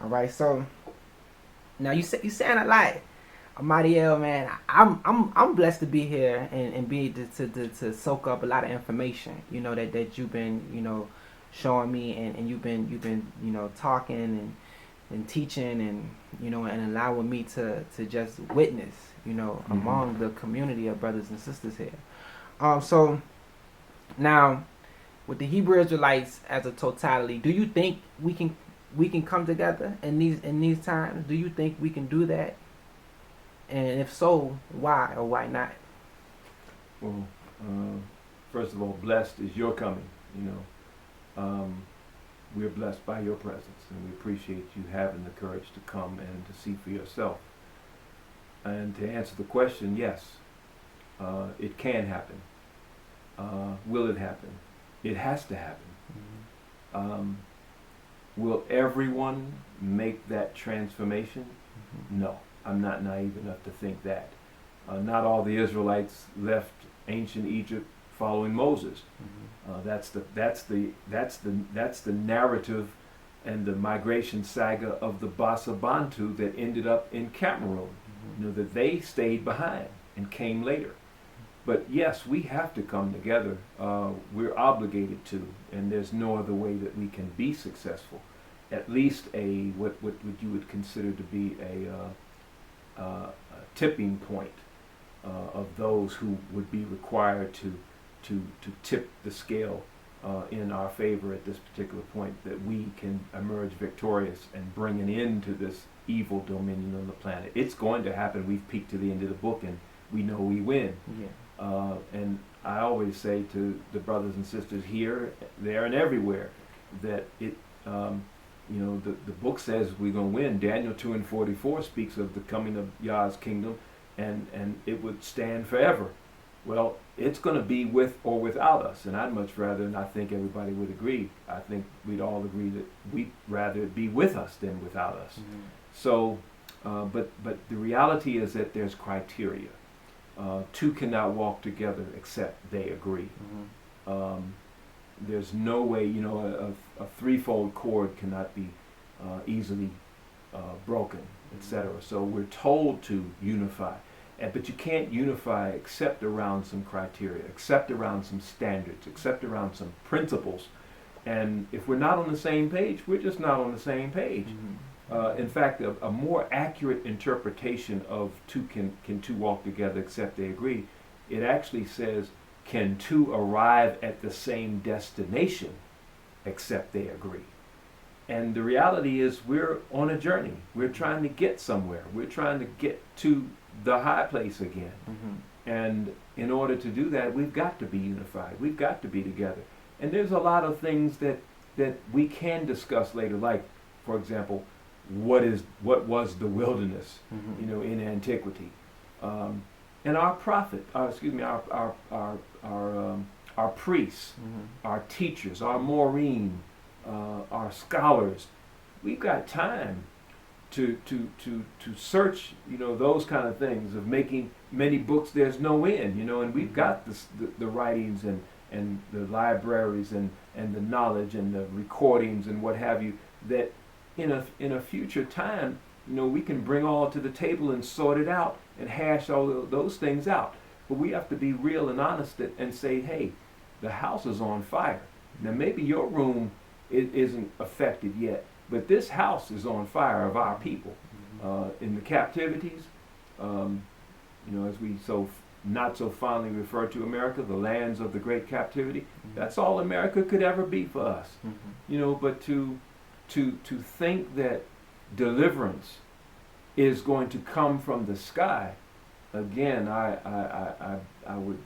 All right, so now you saying a lot, Ahmadiel, man. I'm blessed to be here and be to soak up a lot of information. You know that you've been showing me and you've been talking and teaching and allowing me to just witness among the community of brothers and sisters here. So now with the Hebrew Israelites as a totality, do you think we can come together in these times? Do you think we can do that? And if so, why or why not? Well, first of all, blessed is your coming. We're blessed by your presence, and we appreciate you having the courage to come and to see for yourself. And to answer the question, yes, it can happen. Will it happen? It has to happen. Mm-hmm. Will everyone make that transformation? Mm-hmm. No, I'm not naive enough to think that. Not all the Israelites left ancient Egypt following Moses. Mm-hmm. That's the narrative and the migration saga of the Bassa Bantu that ended up in Cameroon. Mm-hmm. That they stayed behind and came later. But yes, we have to come together. We're obligated to, and there's no other way that we can be successful. At least what you would consider to be a tipping point of those who would be required to tip the scale in our favor at this particular point, that we can emerge victorious and bring an end to this evil dominion on the planet. It's going to happen. We've peeked to the end of the book, and we know we win. Yeah. And I always say to the brothers and sisters here, there, and everywhere, that the book says we're going to win. Daniel 2:44 speaks of the coming of Yah's kingdom, and it would stand forever. Well, it's going to be with or without us, and I'd much rather, and I think everybody would agree, I think we'd all agree that we'd rather it be with us than without us. Mm-hmm. So, but the reality is that there's criteria. Two cannot walk together except they agree. Mm-hmm. There's no way, a threefold cord cannot be easily broken, etc. So we're told to unify. But you can't unify except around some criteria, except around some standards, except around some principles. And if we're not on the same page, we're just not on the same page. Mm-hmm. In fact, a more accurate interpretation of can two walk together except they agree, it actually says, can two arrive at the same destination except they agree? And the reality is we're on a journey. We're trying to get somewhere. We're trying to get to the high place again. Mm-hmm. And in order to do that, we've got to be unified. We've got to be together. And there's a lot of things that we can discuss later, like, for example, what was the wilderness, Mm-hmm. In antiquity, and our prophet, our priests, Mm-hmm. our teachers, our Maureen, our scholars. We've got time to search, those kind of things, of making many books there's no end, and we've got the writings and the libraries and the knowledge and the recordings and what have you, that in a future time, we can bring all to the table and sort it out and hash all those things out. But we have to be real and honest and say, hey, the house is on fire. Now maybe your room isn't affected yet, but this house is on fire of our people. In the captivities, as we not so fondly refer to America, the lands of the great captivity, that's all America could ever be for us. But to think that deliverance is going to come from the sky, again, I would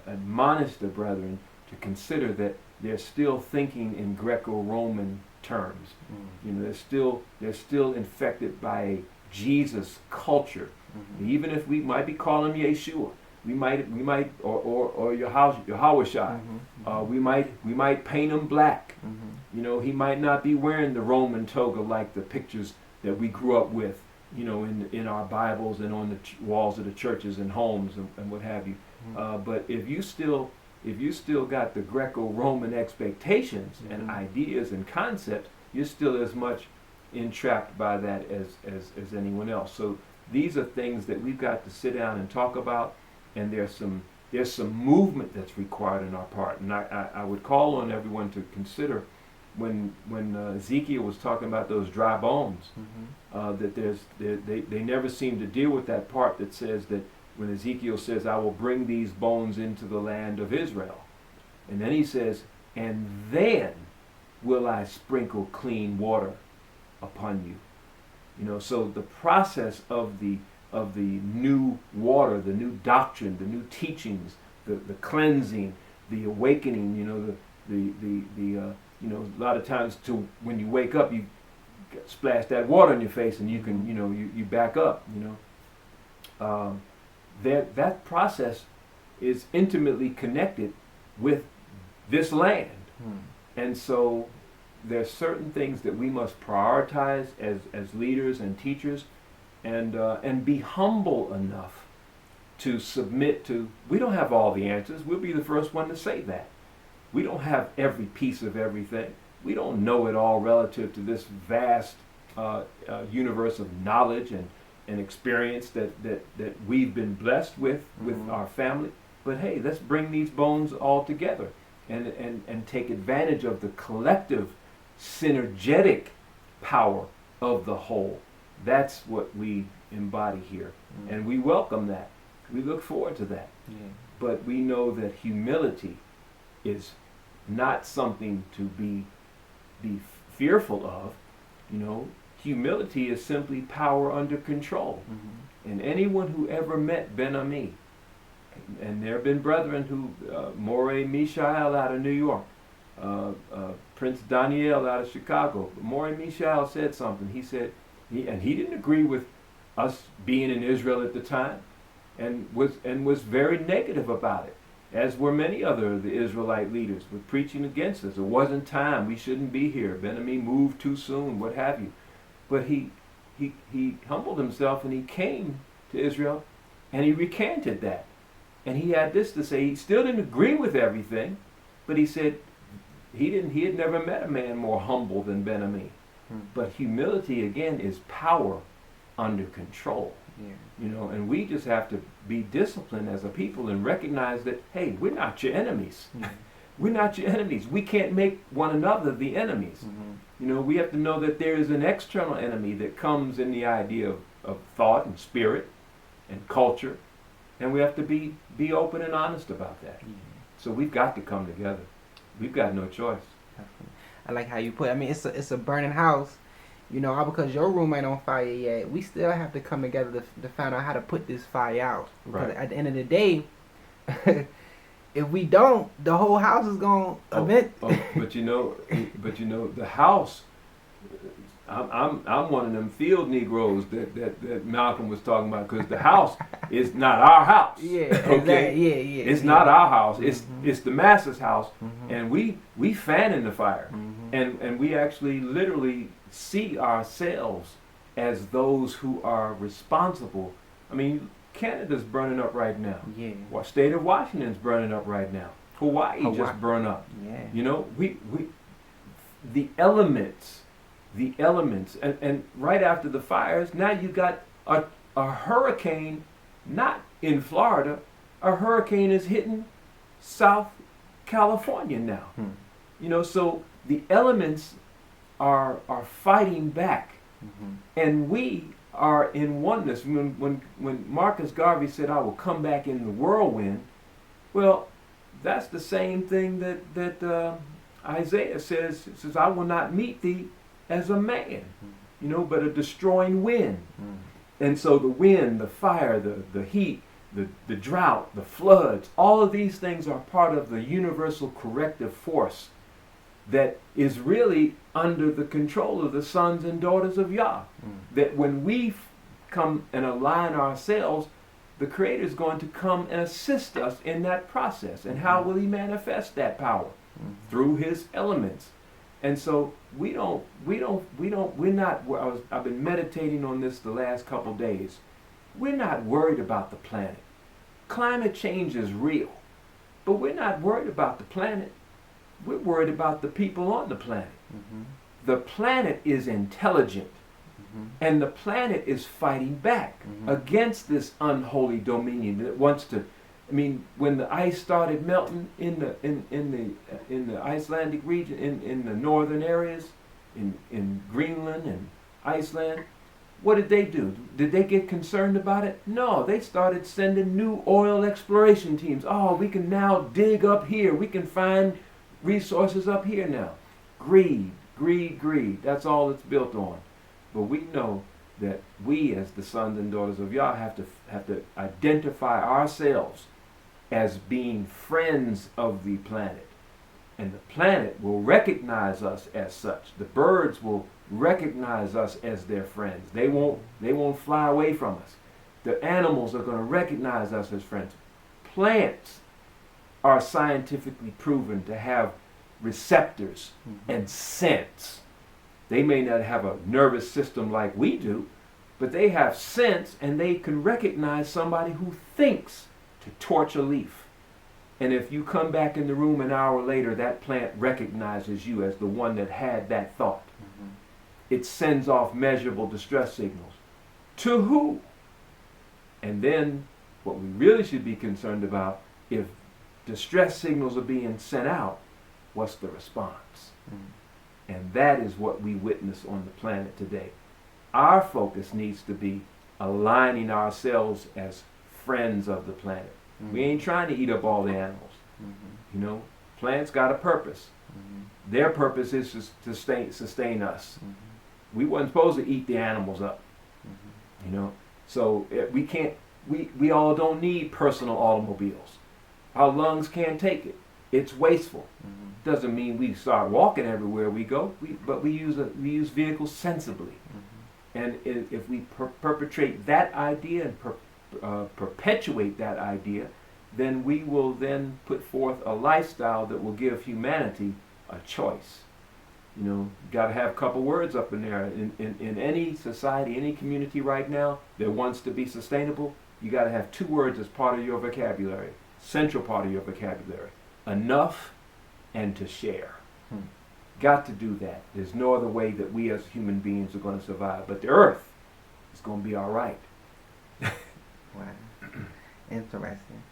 admonish the brethren to consider that they're still thinking in Greco-Roman terms. They're still infected by a Jesus culture. Even if we might be calling him Yeshua, we might or Yahweh, we might paint him black. He might not be wearing the Roman toga like the pictures that we grew up with, in our Bibles and on the walls of the churches and homes and what have you. But if you still got the Greco-Roman expectations and ideas and concepts, you're still as much entrapped by that as anyone else. So these are things that we've got to sit down and talk about, and there's some movement that's required on our part. And I would call on everyone to consider when Ezekiel was talking about those dry bones, that they never seem to deal with that part that says that when Ezekiel says, I will bring these bones into the land of Israel. And then he says, and then will I sprinkle clean water upon you. So the process of the new water, the new doctrine, the new teachings, the cleansing, the awakening, a lot of times when you wake up, you splash that water in your face and you can, you back up, that process is intimately connected with this land. And so there's certain things that we must prioritize as leaders and teachers, and be humble enough to submit to. We don't have all the answers. We'll be the first one to say that. We don't have every piece of everything. We don't know it all relative to this vast universe of knowledge and experience that we've been blessed with our family. But hey, let's bring these bones all together and take advantage of the collective synergetic power of the whole. That's what we embody here. And we welcome that. We look forward to that. But we know that humility is not something to be fearful of. Humility is simply power under control. And anyone who ever met Ben-Ami, and there have been brethren who, Moreh Mishael out of New York, Prince Daniel out of Chicago. Moreh Mishael said something. He said, he didn't agree with us being in Israel at the time, and was very negative about it, as were many other of the Israelite leaders, were preaching against us. It wasn't time. We shouldn't be here. Ben-Ami moved too soon, what have you. But he humbled himself, and he came to Israel, and he recanted that. And he had this to say. He still didn't agree with everything, but he said he had never met a man more humble than Ben-Ami. But humility, again, is power under control. And we just have to be disciplined as a people and recognize that, hey, we're not your enemies. We're not your enemies. We can't make one another the enemies. We have to know that there is an external enemy that comes in the idea of thought and spirit and culture. And we have to be open and honest about that. So we've got to come together. We've got no choice. I like how you put it. I mean, it's a burning house. Because your room ain't on fire yet, we still have to come together to find out how to put this fire out. Because at the end of the day, if we don't, the whole house is going to event. But the house. I'm one of them field Negroes that Malcolm was talking about, because the house is not our house. Okay. It's not our house. It's the master's house, and we fan in the fire, and we actually literally see ourselves as those who are responsible. I mean, Canada's burning up right now. State of Washington's burning up right now. Hawaii just burned up. We the elements, and right after the fires, now you got a hurricane, not in Florida. A hurricane is hitting South California now. So the elements are fighting back, and we are in oneness. When Marcus Garvey said, "I will come back in the whirlwind," well, that's the same thing that Isaiah says, "I will not meet thee as a man, but a destroying wind." And so the wind, the fire, the heat, the drought, the floods, all of these things are part of the universal corrective force that is really under the control of the sons and daughters of Yah. That when we come and align ourselves, the Creator is going to come and assist us in that process. And how will He manifest that power? Through His elements. And so I've been meditating on this the last couple days. We're not worried about the planet. Climate change is real, but we're not worried about the planet. We're worried about the people on the planet. the planet is intelligent, and the planet is fighting back against this unholy dominion that wants to. I mean, when the ice started melting in the Icelandic region, in the northern areas, in Greenland and Iceland, what did they do? Did they get concerned about it? No, they started sending new oil exploration teams. Oh, we can now dig up here. We can find resources up here now. Greed, greed, greed. That's all it's built on. But we know that we, as the sons and daughters of Yah, have to identify ourselves as being friends of the planet. And the planet will recognize us as such. The birds will recognize us as their friends. They won't fly away from us. The animals are going to recognize us as friends. Plants are scientifically proven to have receptors and sense. They may not have a nervous system like we do, but they have sense, and they can recognize somebody who thinks to torch a leaf. And if you come back in the room an hour later, that plant recognizes you as the one that had that thought. It sends off measurable distress signals. To who? And then what we really should be concerned about, if distress signals are being sent out, what's the response? And that is what we witness on the planet today. Our focus needs to be aligning ourselves as friends of the planet. We ain't trying to eat up all the animals. You know, plants got a purpose. Their purpose is to sustain us. We weren't supposed to eat the animals up. You know, so we can't. We all don't need personal automobiles. Our lungs can't take it. It's wasteful. Doesn't mean we start walking everywhere we go. But we use vehicles sensibly. And if we perpetrate that idea and perpetuate that idea, then we will then put forth a lifestyle that will give humanity a choice. You know, got to have a couple words up in there. In any society, any community right now that wants to be sustainable, you got to have two words as part of your vocabulary, central part of your vocabulary: enough and to share. Got to do that. There's no other way that we as human beings are going to survive. But the earth is going to be all right. Wow. Interesting.